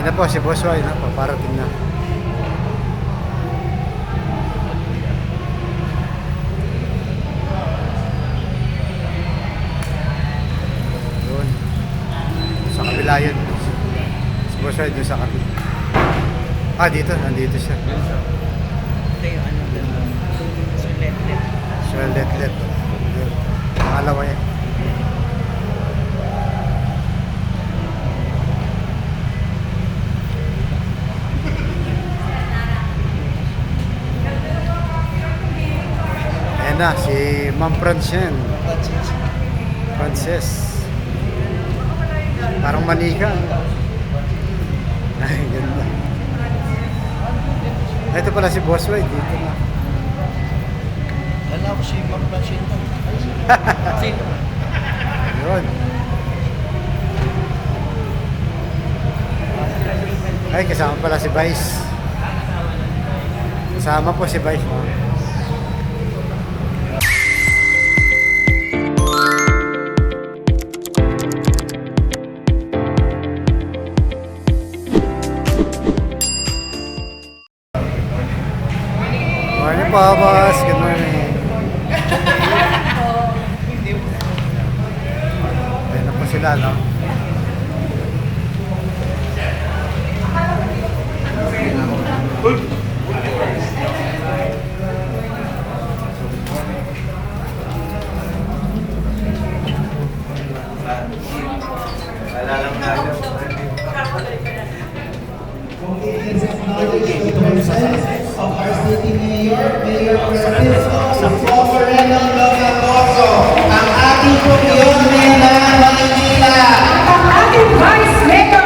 na po si Boss Roy na paparating na. Doon. Sa kabila yun. Si Boss Roy doon sa kabila. Dito. Nandito siya. Ito yung ano doon. Suletlet. Suletlet. Pangalawa yan. Ayan na, si Ma'am Francien. Frances. Parang manika. Ay, ganda. Ito pala si Boss Wade, dito na. Alam ko si Ma'am Francine. Yun. Ay, kasama pala si Vice. Kasama po si Vice. Morning po, boss. Good morning. Ayan na po sila, no? Of our city mayor, Mayor Francis Socorrelo Locacoso, ang ating Pumiyone na Manila. Ang ating Vice Mayor,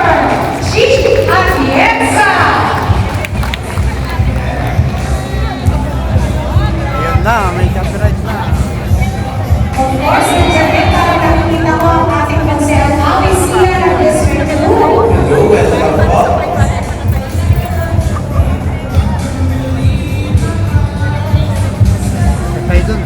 Chief Atienza. Ayan na, may copyright na. Of course, internet para nakikita ko ang ating Consel Alice Sierra District 2. Ay, dun.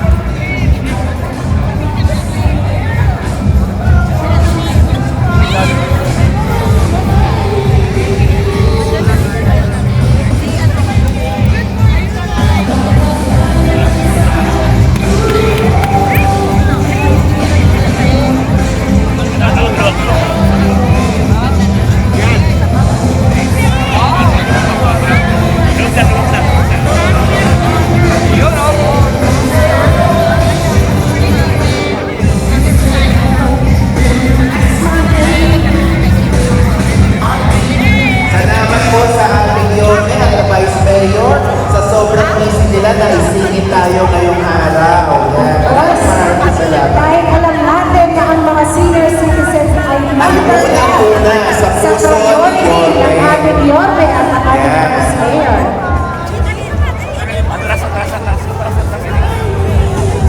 Salamat po sa ating Yone at the Vice Mayor sa sobrang busy nila na isingit tayo ngayong araw. Maraming salamat. Dahil alam natin na ang mga senior citizens ay Una sa sa puso ni priority ng Yone. ating Yorme at ang ating Yes. Vice Mayor.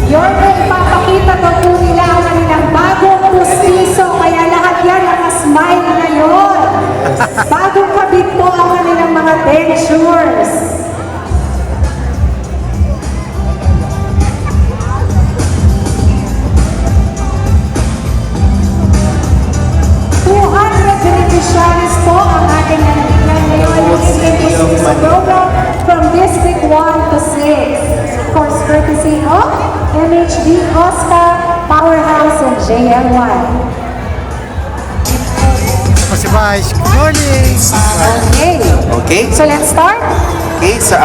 Yorme, ipapakita daw po nila ang kanilang bagong pustiso, kaya lahat yan nakasmile ngayon. Bagong kabit po ang kanilang mga dentures. Beneficiaries po ang ating nanatilan ngayon in sa program from District 1 to 6. Of course, courtesy of MHD, Oscar, Powerhouse, and JM1. Ito po si Vice. Good morning. Okay. Okay? So let's start. Okay, so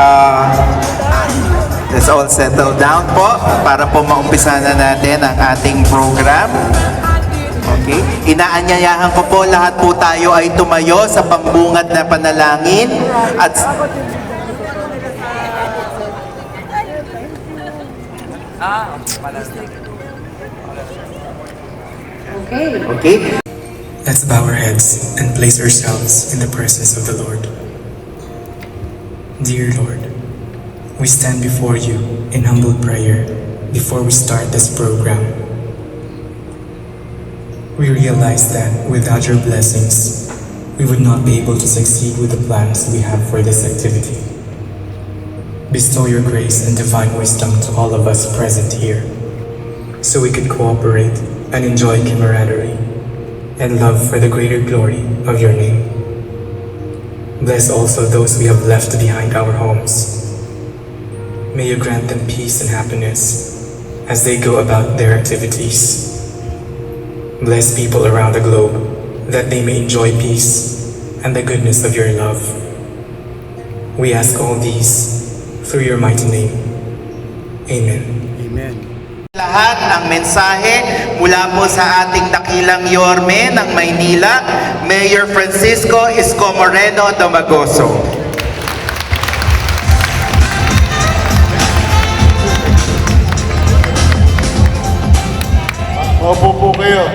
let's all settle down po para po maumpisa na natin ang ating program. Okay, inaanyayahan ko po lahat po tayo ay tumayo sa pambungad na panalangin at Okay. okay. Let's bow our heads and place ourselves in the presence of the Lord. Dear Lord, we stand before you in humble prayer before we start this program. We realize that without your blessings, we would not be able to succeed with the plans we have for this activity. Bestow your grace and divine wisdom to all of us present here, so we could cooperate and enjoy camaraderie and love for the greater glory of your name. Bless also those we have left behind our homes. May you grant them peace and happiness as they go about their activities. Bless people around the globe that they may enjoy peace and the goodness of your love. We ask all these through your mighty name. Amen. Amen. Lahat ang mensahe mula po sa ating dakilang Yorme ng Maynila, Mayor Francisco Isko Moreno Domagoso. Opo po kayo.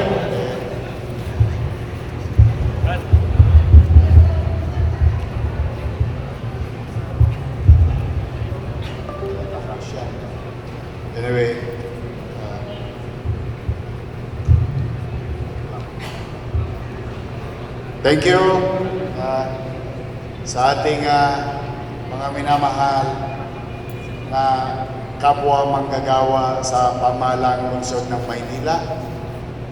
Anyway, thank you sa ating mga minamahal na kapwa manggagawa sa pamahalang lungsod ng Maynila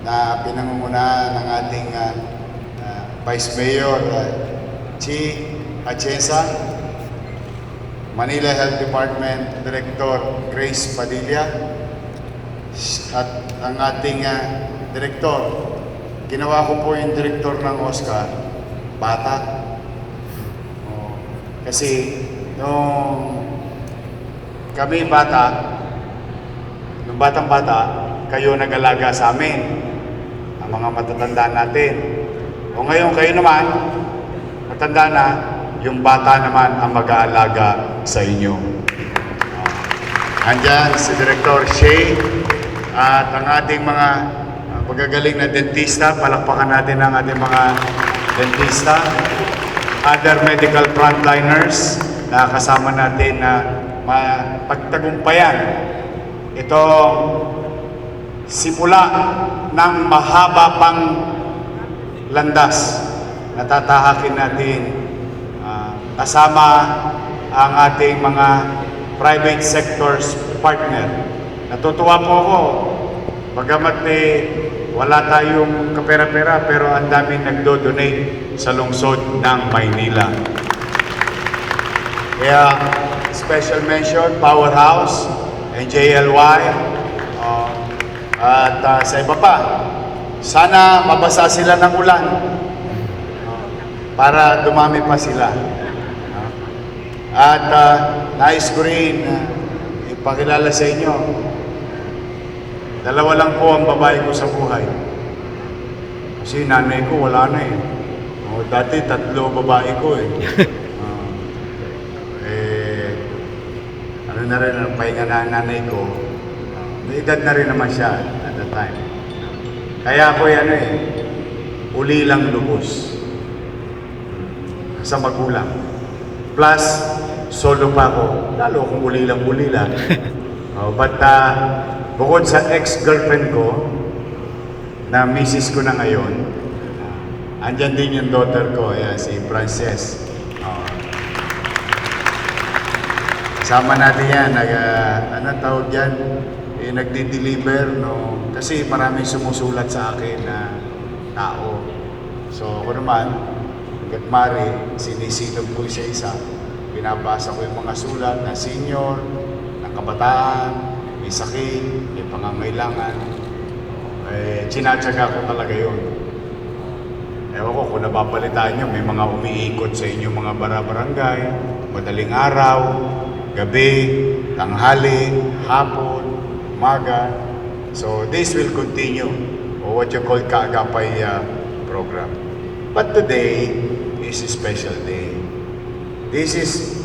na pinangungunahan ng ating Vice Mayor Chi Atienza, Manila Health Department Director Grace Padilla, at ang ating Director. Ginawa ko po yung Director ng Oscar, bata. Kasi nung kami nung batang-bata, kayo nag-alaga sa amin, ang mga matatanda natin. O ngayon kayo naman, matanda na, yung bata naman ang mag-aalaga sa inyo. Andyan si Director Shay at ang ating mga magagaling na dentista. Palakpakan natin ang ating mga dentista. Other medical frontliners na kasama natin na mapagtagumpayan itong simula ng mahaba pang landas na tatahakin natin kasama ang ating mga private sectors partner. Natutuwa po ako, bagamat wala tayong kapera-pera pero ang daming nagdo-donate sa lungsod ng Maynila. Kaya special mention, Powerhouse, NJLY, at sa iba pa. Sana mabasa sila ng ulan para dumami pa sila. At nais ko rin ipakilala sa inyo, dalawa lang po ang babae ko sa buhay. Kasi nanay ko wala na eh. Dati 3 babae ko eh. Ano na rin ang pahinga na nanay ko. May edad na rin naman siya at that time. Kaya ako uli lang lubos sa magulang. Plus, solo pa ako. Lalo akong uli lang. But bukod sa ex-girlfriend ko, na misis ko na ngayon, andyan din yung daughter ko, si Frances. Kasama natin yan, tawag yan? Nagdi-deliver, no? Kasi maraming sumusulat sa akin na tao. So ako naman, hanggat mari, sinisilog ko isa-isa. Binabasa ko yung mga sulat na senior, na kabataan, may sakit, may pangangailangan. Sinatsaga ko talaga yun. Ewan ko kung nababalitaan nyo, may mga umiikot sa inyo mga barangay, madaling araw, gabi, tanghali, hapon, umaga. So this will continue, or what you call Kaagapay program. But today is a special day. This is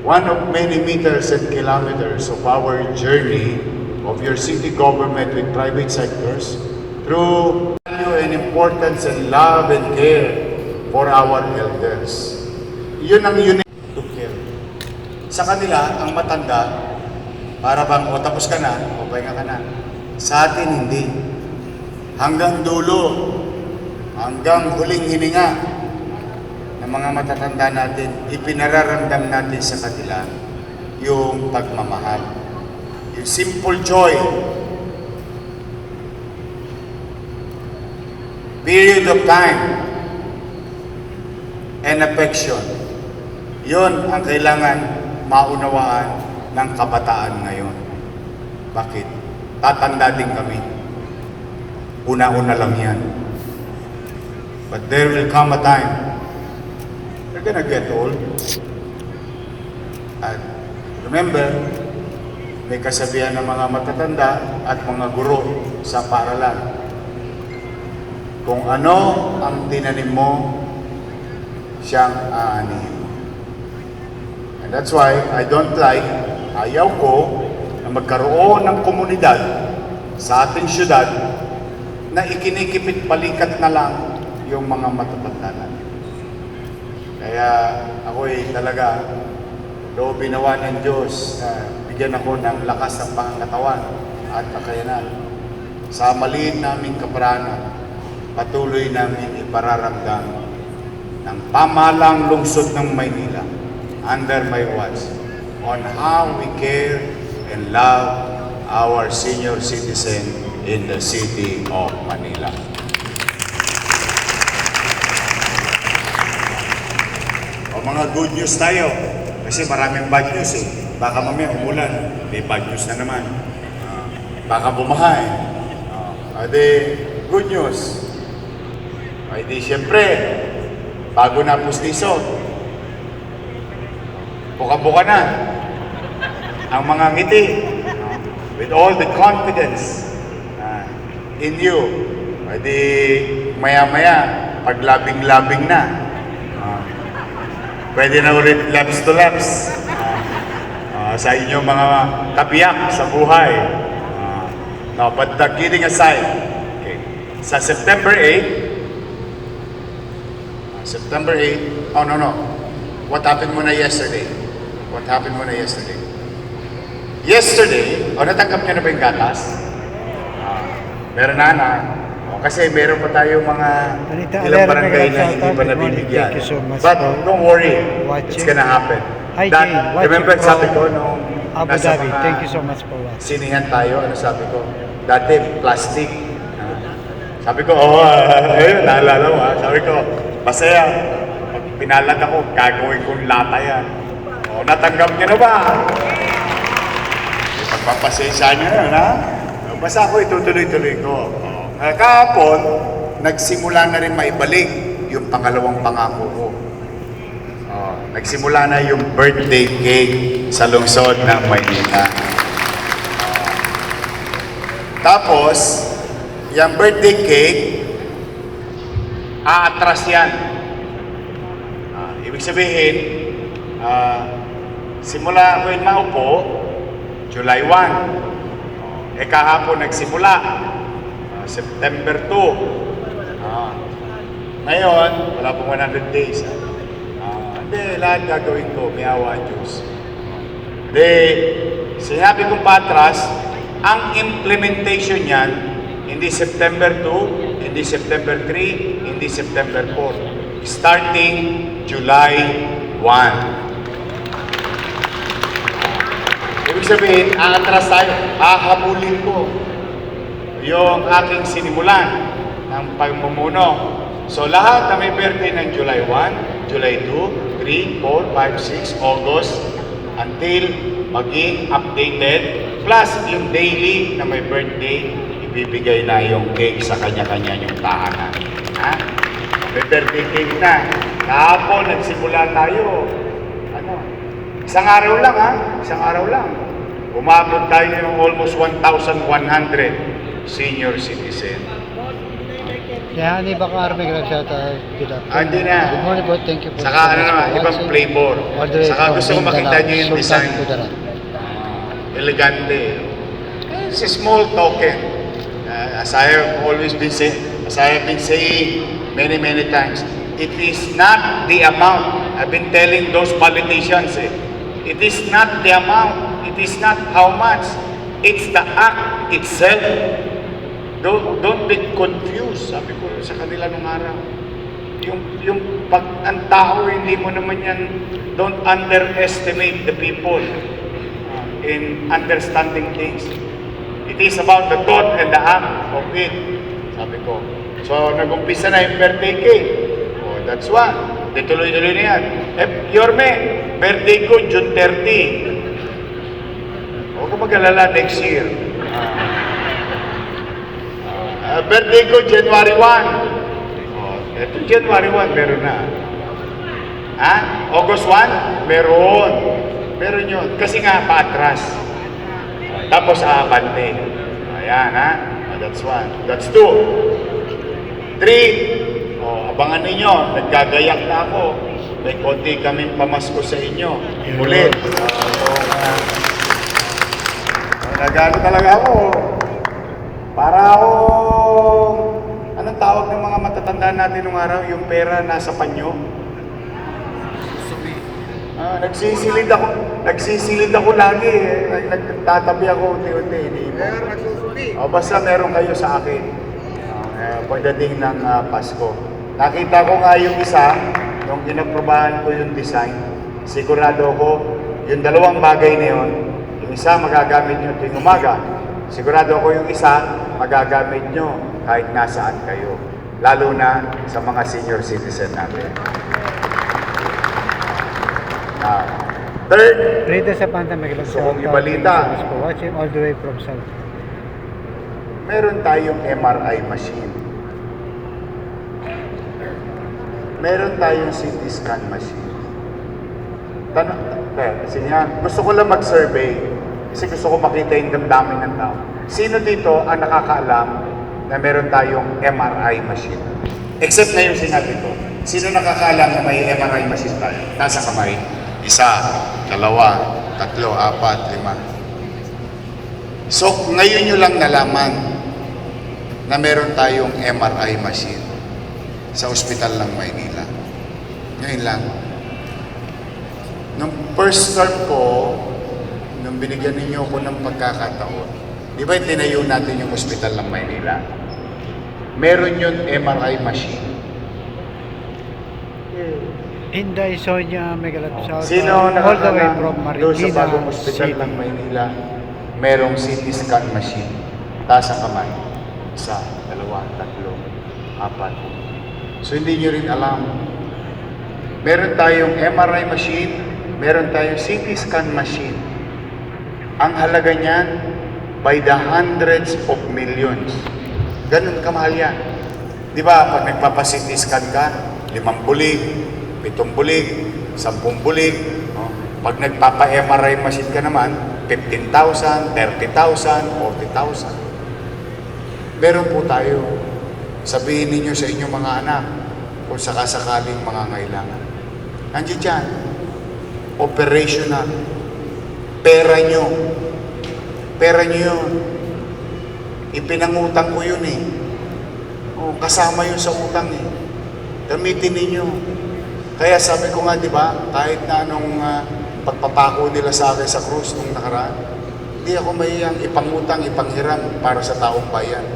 one of many meters and kilometers of our journey of your city government with private sectors through value and importance and love and care for our elders. Yun ang unique to care. Sa kanila, ang matanda, para bang, tapos ka na, pahinga ka na. Sa atin, hindi. Hanggang dulo, hanggang huling hininga ng mga matatanda natin, ipinararamdam natin sa kanila yung pagmamahal. Yung simple joy. Period of time and affection. Yun ang kailangan maunawaan ng kabataan ngayon. Bakit? Tatanda din kami. Una-una lang yan. But there will come a time we're gonna get old. And remember, may kasabihan ng mga matatanda at mga guro sa paaralan. Kung ano ang tinanim mo, siyang aanihin mo. And that's why I don't like, ayaw ko na magkaroon ng komunidad sa ating syudad na ikinikipit balikat na lang yung mga matatanda natin. Kaya ako'y talaga loobin nawa ng Diyos na bigyan ako ng lakas ng pangangatawan at kakayanan. Sa maliit naming kaparanan, patuloy namin ipararamdam ng pamahalang lungsod ng Maynila under my watch on how we care and love our senior citizen in the city of Manila. O mga good news tayo. Kasi maraming bad news eh. Baka mamaya umulan, may bad news na naman. Baka bumaha eh. Ade, good news. Ay di siyempre, bago na pustiso. Buka-buka na. Ang mga ngiti. With all the confidence in you. Ay di maya-maya, paglabing-labing na. Pwede na ulit laps to laps sa inyong mga kabiyak sa buhay. No, but kidding aside, okay. Sa September 8, oh no. What happened muna yesterday? Yesterday, natanggap niyo na ba yung gatas? Meron na. Kasi meron pa tayo mga ilang barangay na hindi pa nabibigyan. Thank you so much But for don't worry, watching. it's gonna happen. Hi, Jane. Watching Remember, from sabi ko, nung Abu nasa Dhabi. mga Thank you so much for watching. sinihan tayo, sabi ko, dati plastic. Sabi ko, ayun, naalala mo sabi ko, masaya, pag pinalag ako, gagawin kong lata yan. Natanggap niyo na ba? Pagpapasensya niyo na, ha? Basta ako itutuloy-tuloy ko. Kahapon, nagsimula na rin maibalik yung pangalawang pangako ko. Nagsimula na yung birthday cake sa lungsod ng Maynila. Tapos, yung birthday cake, aatras yan. Ibig sabihin, simula ko yung maupo, July 1. Kahapon nagsimula, September 2. Ngayon, wala pong 100 days. Hindi, lahat gagawin ko, may awa ang Diyos. Hindi, sinabi kong patras, ang implementation niyan, hindi September 2, hindi September 3, hindi September 4. Starting July 1. Ibig sabihin, aatras tayo, hahabulin ko yung aking sinimulan ng pagmumuno. So lahat na may birthday ng July 1, July 2, 3, 4, 5, 6, August, until maging updated, plus yung daily na may birthday, ibibigay na yung cake sa kanya-kanya yung tahanan. Ha? May birthday cake na. Kahapon, nagsimula tayo. Isang araw lang isang araw lang. Umabot tayo ng almost 1,100 senior citizen. Kaya hindi ba ka may shout out kita? Hindi na. Good morning po, thank you po. Saka ibang flavor. Saka gusto ko makita nyo yung design. Elegante. It's a small token. As I have always been saying, many times, it is not the amount. I've been telling those politicians, it is not the amount. It is not how much. It's the act itself. Don't be confused, sabi ko sa kanila nung araw. Yung pag ang tao, hindi mo naman yan, don't underestimate the people in understanding things. It is about the thought and the act of it, sabi ko. So, nag-umpisa na yung birthday cake. That's one. Di tuloy-tuloy na yan. Yorme, birthday ko June 30. Huwag ka mag-alala next year. Birthday ko January 1. Ito January 1, meron na. August 1, meron. Meron yun. Kasi nga, paatras. Tapos aabante. Ayan, that's 1. That's 2. 3. Abangan ninyo. Naggagayak na ako. May konti kaming pamasko sa inyo. Ulit. Nagano talaga ako. Para ako... Anong tawag ng mga matatandaan natin nung araw? Yung pera nasa panyo? Nagsisilid ako lagi nagtatabi ako unti-unti. Basta meron kayo sa akin. Pagdating ng Pasko. Nakita ko nga yung isa, nung inaprobahan ko yung design, sigurado ko, yung dalawang bagay na yun, yung isa magagamit nyo tuwing umaga. Sigurado ko yung isa, magagamit nyo kahit nasaan kayo. Lalo na sa mga senior citizen natin. Third, Rito sa Panta, may gusto kong ibalita. Watching all the way from South. Meron tayong MRI machine. Meron tayong CT scan machine. Sige nga, gusto ko lang mag-survey kasi gusto ko makita yung damdamin ng tao. Sino dito ang nakakaalam na meron tayong MRI machine? Except na yung sinabi ko. Sino nakakaalam na may MRI machine tayo? Nasa kamay. 1, 2, 3, 4, 5. So, ngayon nyo lang nalaman na meron tayong MRI machine sa ospital ng Maynila. Ngayon lang. Nung first term ko, nung binigyan ninyo ako ng pagkakataon, di ba tinayo natin yung ospital ng Maynila? Meron yun MRI machine. Inday Sonia Megalat South. Sino all the way nakakaalam from doon sa Marikina bagong ospital ng City. Maynila, merong CT scan machine. Taas ang kamay. 1, 2, 3, 4. So hindi nyo rin alam. Meron tayong MRI machine, meron tayong CT scan machine. Ang halaga niyan, by the hundreds of millions. Ganun kamahal yan. Di ba, pag nagpapa-CT scan ka, 5 bulig, 7 bulig, 10 bulig. No? Pag nagpapa-MRI machine ka naman, 15,000, 30,000, 40,000. Meron po tayo. Sabihin ninyo sa inyong mga anak kung sakasakaling mga ngailangan. Nandiyan dyan. Operational. Pera nyo. Pera nyo yun. Ipinangutang ko yun eh. Kasama yun sa utang eh. Gamitin ninyo. Kaya sabi ko nga, di ba, kahit na anong pagpapako nila sa akin sa krus nung nakaraan, hindi ako mahiyang ipangutang, ipanghiram para sa taong bayan.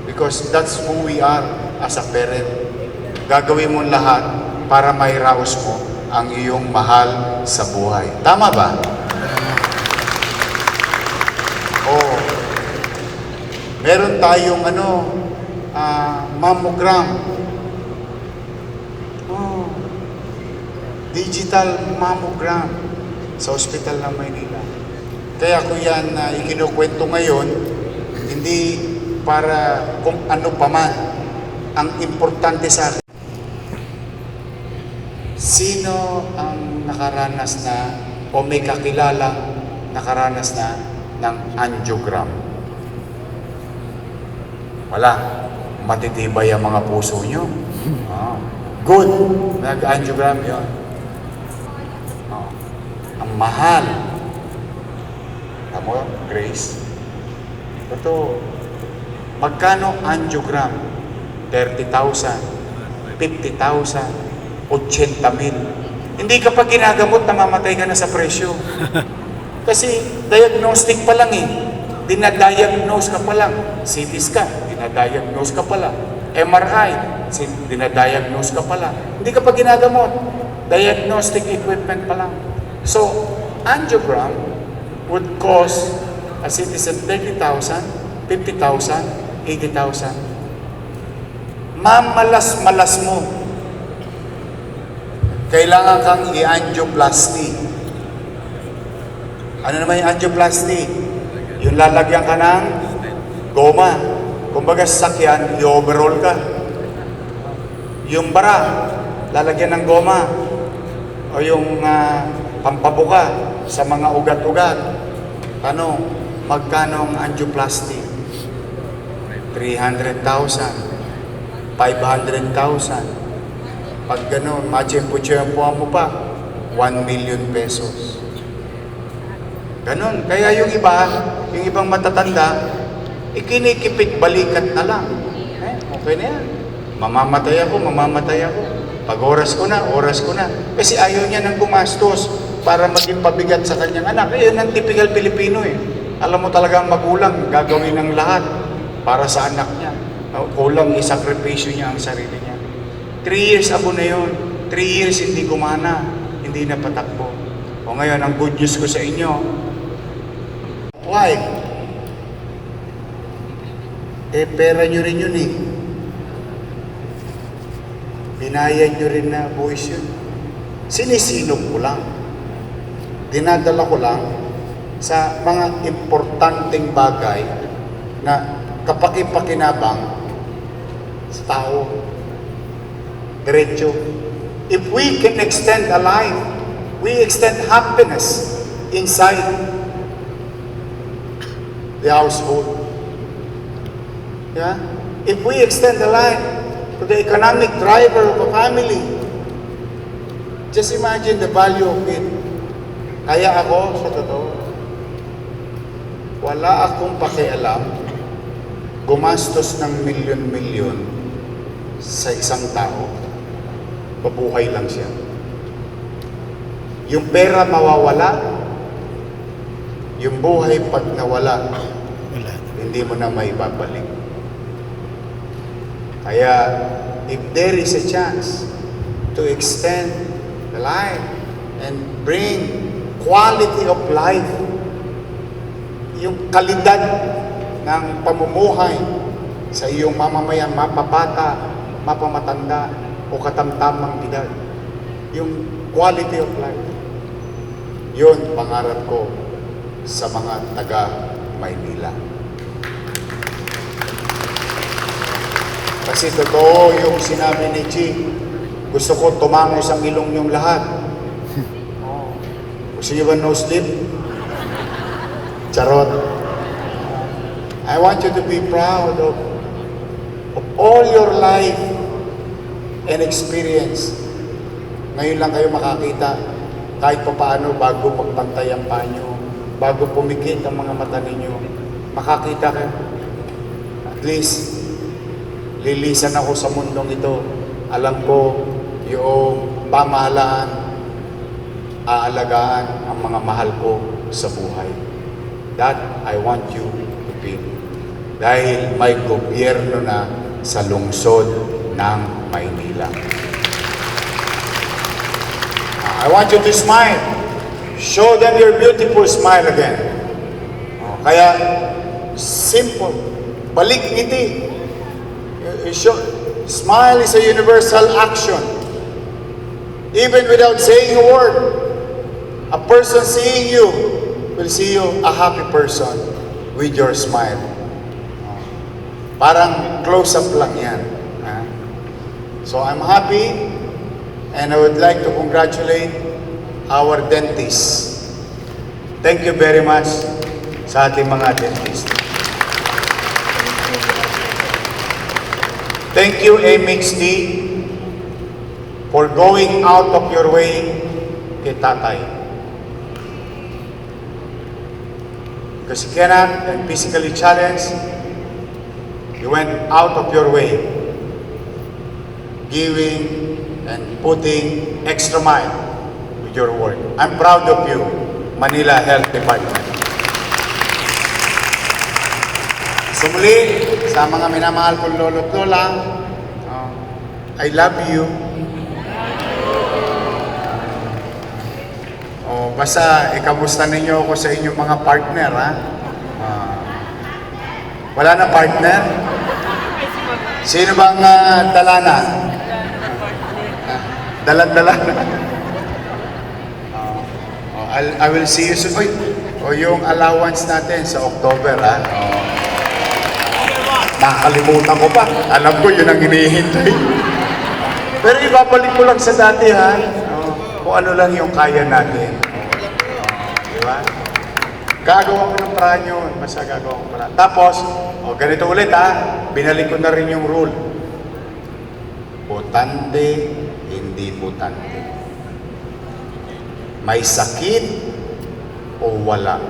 Because that's who we are as a parent. Gagawin mo lahat para mairaos mo ang iyong mahal sa buhay. Tama ba? Oo. Meron tayong mammogram. Digital mammogram sa ospital ng Maynila. Kaya ko yan ikinukwento ngayon, hindi para kung ano pa man. Ang importante sa akin, sino ang nakaranas na o may kakilala nakaranas na ng angiogram? Wala. Matitibay ang mga puso nyo. Good. Nag-angiogram yun. Ang mahal. Tamo, Grace? Ito, magkano angiogram? 30,000, 50,000, 80,000. Hindi ka pa ginagamot, namamatay ka na sa presyo. Kasi diagnostic pa lang eh. Dinadiagnose ka pa lang. CT scan, dinadiagnose ka pa lang. MRI, dinadiagnose ka pa lang. Hindi ka pa ginagamot. Diagnostic equipment pa lang. So, angiogram would cost a citizen 30,000, 50,000, 80,000. Mamalas-malas mo. kailangan kang i-angioplasty. Ano naman yung angioplasty? Yung lalagyan ka ng goma. Kumbaga sa sakyan, i-overhaul ka. Yung bara, lalagyan ng goma. O yung pampabuka sa mga ugat-ugat. Ano, magkano ang angioplasty? 300,000, 500,000. Pag gano'n, machempo-chempoan mo pa, 1 million pesos. Ganon. Kaya yung iba, yung ibang matatanda, ikinikipit balikat na lang. Okay na yan. Mamamatay ako. Pag oras ko na. Kasi ayaw niya ng gumastos para maging pabigat sa kanyang anak. Yun ang typical Pilipino eh. Alam mo talaga ang magulang, gagawin ng lahat para sa anak niya. Kulang isakripisyo niya ang sarili niya. 3 years ako na yun. 3 years hindi gumana. Hindi na patakbo. O ngayon, ang good news ko sa inyo, why? Pera nyo rin yun eh. Binayad nyo rin na buwis yun. Sinisinog ko lang. Dinadala ko lang sa mga importanteng bagay na kapakipakinabang sa tao. Diretso. If we can extend a life, we extend happiness inside the household. Yeah? If we extend the life to the economic driver of a family, just imagine the value of it. Kaya ako, sa totoo, wala akong pakialam gumastos ng milyon-milyon sa isang tao. Mabuhay lang siya. Yung pera mawawala, yung buhay pag nawala, hindi mo na may babalik. Kaya, if there is a chance to extend the life and bring quality of life, yung kalidad ng pamumuhay sa iyong mamamayan, mapabata, mapamatanda, o katamtamang edad, yung quality of life, yun pangarap ko sa mga taga Maynila. Kasi totoo yung sinabi ni Chi, gusto ko tumangos ang ilong niyong lahat. Gusto niyo ba no sleep? Charot. I want you to be proud of all your life and experience. Ngayon lang kayo makakita kahit pa paano bago pagpantay ang panyo, bago pumikit ang mga mata ninyo, makakita kayo. At least, lilisan ako sa mundong ito. Alam ko yung pamahalaan, aalagaan ang mga mahal ko sa buhay. That I want you to feel. Dahil may gobyerno na sa lungsod ng Maynila. I want you to smile. Show them your beautiful smile again. Kaya, simple. Balik ngiti. Smile is a universal action. Even without saying a word, a person seeing you will see you a happy person with your smile. Parang close-up lang yan. So I'm happy and I would like to congratulate our dentists. Thank you very much sa ating mga dentists. Thank you, MHD, for going out of your way kay tatay. Because you cannot and physically challenged, you went out of your way, giving and putting extra mile with your work. I'm proud of you, Manila Health Department. So muli, sa mga minamahal kong lolo at lola, I love you. Basta ikamusta ninyo ako sa inyong mga partner, ha? Wala na partner? Sino bang dala na? Dalan-dala. I will see you soon. Oy, o yung allowance natin sa October, ha? Nakalimutan ko pa. Alam ko, yun ang hinihintay. Pero ibabalik ko lang sa dati, ha? Kung ano lang yung kaya natin. Di ba? Gagawa ko ng paraan yun. Basta gagawa ko ng paraan. Tapos, ganito ulit, ha? Binalik ko na rin yung rule. Botante, hindi botante. May sakit o wala.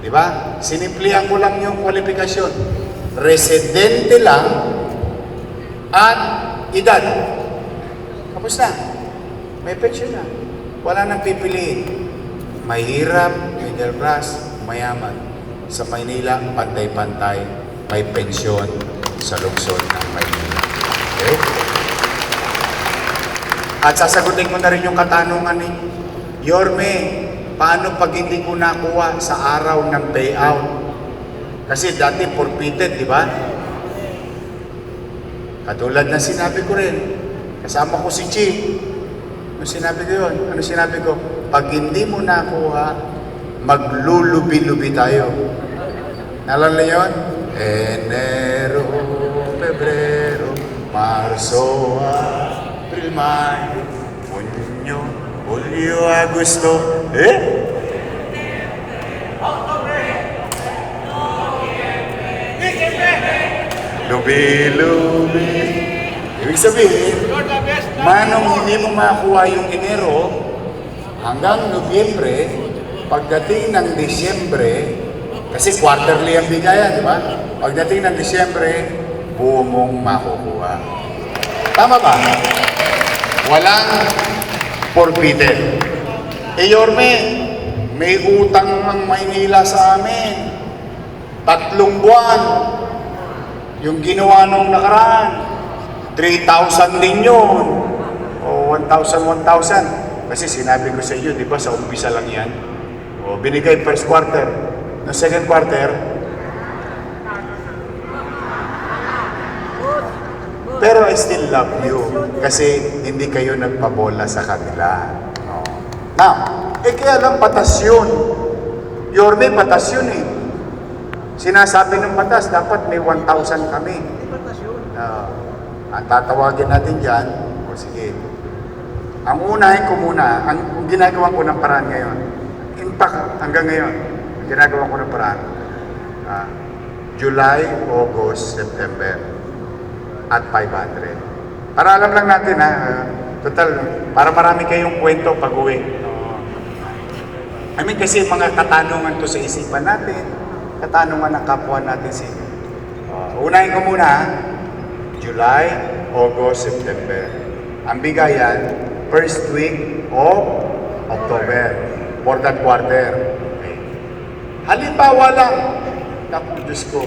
Di ba? Sinimplihan ko lang yung kwalifikasyon. Residente lang at edad. Tapos na. May pensyon na. Wala nang pipiliin. Mahirap, middle class, mayaman. Sa Maynila, pantay-pantay, may pensyon sa lungsod ng Maynila. Okay? At sasagutin ko na rin yung katanungan ni Yorme, paano pag hindi ko nakuha sa araw ng payout? Kasi dati forfeited, di ba? Katulad na sinabi ko rin, kasama ko si Chi. Ano sinabi ko yun? Ano sinabi ko? Pag hindi mo nakuha, maglulubi-lubi tayo. Nalala yun? Enero, Pebrero, Marso, April, Mayo, Junyo, Julio, Agosto, Lubi-lubi. Ibig sabihin, manong hindi mo makuha yung Enero hanggang Nobyembre, pagdating ng Disyembre, kasi quarterly ang bigayan, di ba? Pagdating ng Disyembre, buo mong makukuha. Tama ba? Walang forfeited. Yorme, may utang ng Maynila sa amin. 3 buwan. Yung ginawa nung nakaraan, 3,000 din yun. O 1,000. Kasi sinabi ko sa iyo, di ba, sa umpisa lang yan. O binigay first quarter. No second quarter, pero I still love you. Kasi hindi kayo nagpabola sa kanila. Now, kaya lang patas yun. Yorme, patas yun eh. Sinasabi ng batas, dapat may 1,000 kami. Ang tatawagin natin dyan, o sige. Ang unahin ko muna, ang ginagawa ko ng paraan ngayon, in fact, hanggang ngayon, ginagawa ko ng paraan, July, August, September, at 500. Para alam lang natin, total, para marami kayong kwento pag-uwi. I mean, kasi mga katanungan to sa isipan natin, katanungan ng kapwa natin si unahin ko muna, July, August, September. Ang bigayan, first week of October, for that quarter. Okay. Halimbawa lang, naku, Diyos ko,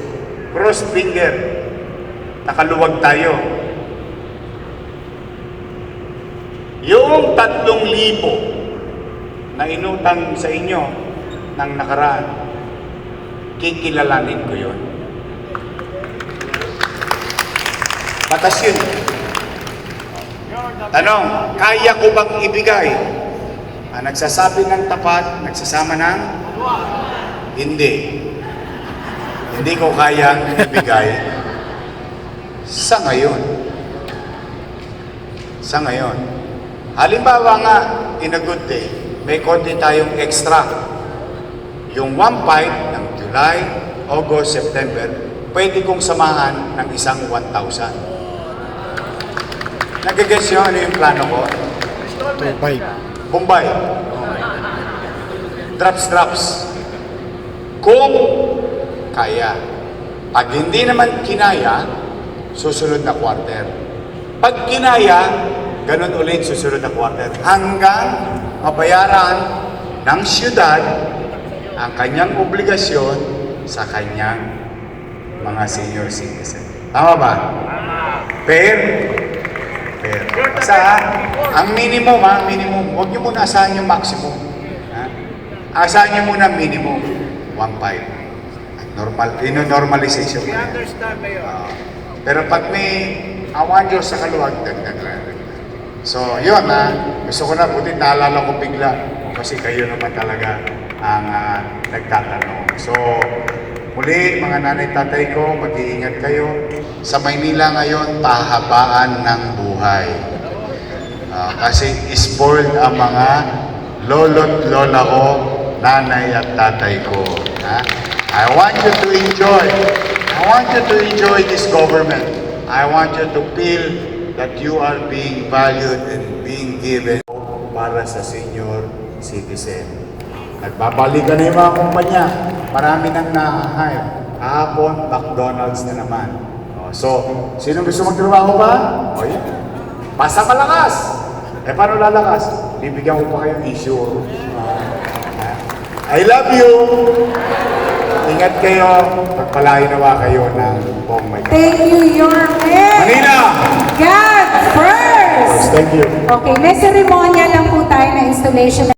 cross finger, nakaluwag tayo. Yung 3,000 na inutang sa inyo ng nakaraan, kikilalanin ko yun. Batas yun. Tanong, kaya ko bang ibigay? Nagsasabi ng tapat, nagsasama ng? Hindi. Hindi ko kayang ibigay sa ngayon. Sa ngayon. Halimbawa nga, in a good day, may konti tayong extra. Yung 1.5 ng July, August, September, pwede kong samahan ng isang 1,000. Nagagets nyo ano yung plano ko? Bombay. Drops. Kung kaya. Pag hindi naman kinaya, susunod na quarter. Pag kinaya, ganun ulit susunod na quarter. Hanggang mabayaran ng syudad ang kanyang obligasyon sa kanyang mga senior citizen. Tama ba? Fair? Fair. Basta, ang minimum, minimum. Huwag nyo muna asahan yung maximum. Asahan nyo muna minimum. 1.5. Normal, normalization. Pero pag may awan Diyos sa kaluwag, dagdag lang. So, yun gusto ko na, buti naalala ko bigla kasi kayo naman talaga ang nagtatanong. So, muli, mga nanay tatay ko, mag-iingat kayo. Sa Maynila ngayon, pahabaan ng buhay. Kasi spoiled ang mga lolo't lola ko, nanay at tatay ko. I want you to enjoy. I want you to enjoy this government. I want you to feel that you are being valued and being given para sa senior citizen. Nagbabalikan na yung mga kumpanya. Marami nang na-hire. Kahapon, McDonald's na naman. So, sino gusto magtrabaho ba? O yan. Basta malakas. Paano lalakas? Bibigyan ko pa kayong issue. I love you! Ingat kayo. Pagpalain nawa kayo ng buong may Thank you, Your Man. Manila! God first! Thank you. Okay, may seremonya lang po tayo na installation.